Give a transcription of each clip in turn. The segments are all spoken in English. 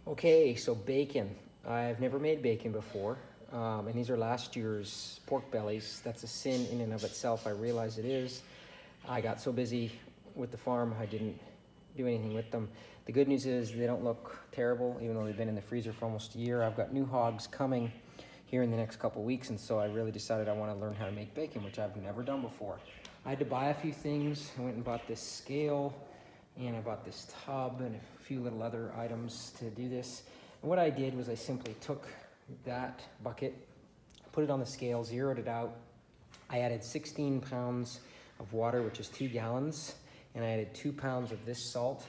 Okay, so bacon. I've never made bacon before, and these are last year's pork bellies. That's a sin in and of itself. I realize it is. I got so busy with the farm, I didn't do anything with them. The good news is they don't look terrible, even though they've been in the freezer for almost a year. I've got new hogs coming here in the next couple weeks, and so I really decided I want to learn how to make bacon, which I've never done before. I had to buy a few things. I went and bought this scale, and I bought this tub and a few little other items to do this. And what I did was I simply took that bucket, put it on the scale, zeroed it out. I added 16 pounds of water, which is 2 gallons, and I added 2 pounds of this salt,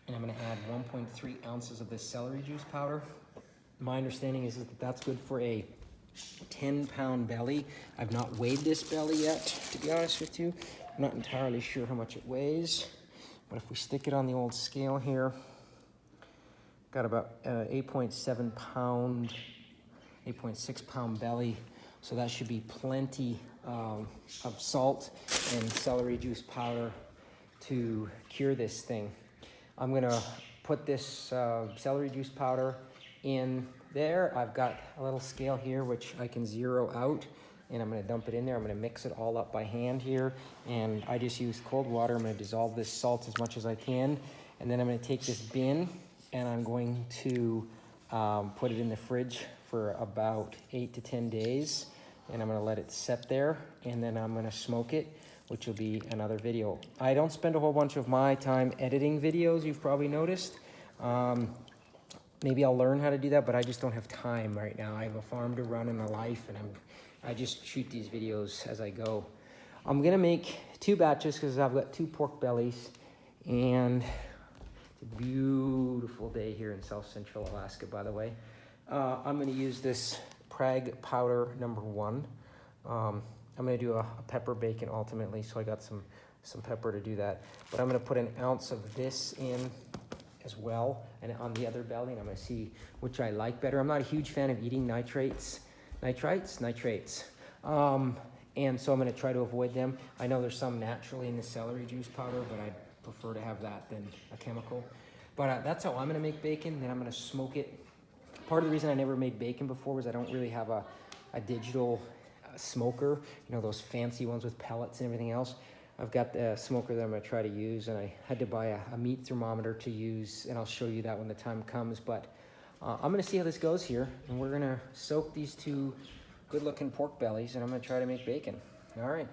and I'm gonna add 1.3 ounces of this celery juice powder. My understanding is that that's good for a 10-pound belly. I've not weighed this belly yet, to be honest with you. I'm not entirely sure how much it weighs, but if we stick it on the old scale here, got about 8.7 pound, 8.6 pound belly. So that should be plenty of salt and celery juice powder to cure this thing. I'm gonna put this celery juice powder in there. I've got a little scale here which I can zero out, and I'm gonna dump it in there. I'm gonna mix it all up by hand here, and I just use cold water. I'm gonna dissolve this salt as much as I can, and then I'm gonna take this bin and I'm going to put it in the fridge for about 8 to 10 days, and I'm gonna let it set there, and then I'm gonna smoke it, which will be another video. I don't spend a whole bunch of my time editing videos, you've probably noticed. Maybe I'll learn how to do that, but I just don't have time right now. I have a farm to run and a life, and I just shoot these videos as I go. I'm gonna make 2 batches because I've got 2 pork bellies, and it's a beautiful day here in South Central Alaska, by the way. I'm gonna use this Prague powder #1. I'm gonna do a pepper bacon ultimately, so I got some pepper to do that. But I'm gonna put an ounce of this in as well, and on the other belly, and I'm gonna see which I like better. I'm not a huge fan of eating nitrates. And so I'm gonna try to avoid them. I know there's some naturally in the celery juice powder, but I prefer to have that than a chemical. But that's how I'm gonna make bacon. Then I'm gonna smoke it. Part of the reason I never made bacon before was I don't really have a digital smoker, you know, those fancy ones with pellets and everything else. I've got the smoker that I'm gonna try to use, and I had to buy a meat thermometer to use, and I'll show you that when the time comes. But I'm gonna see how this goes here, and we're gonna soak these 2 good looking pork bellies, and I'm gonna try to make bacon. All right.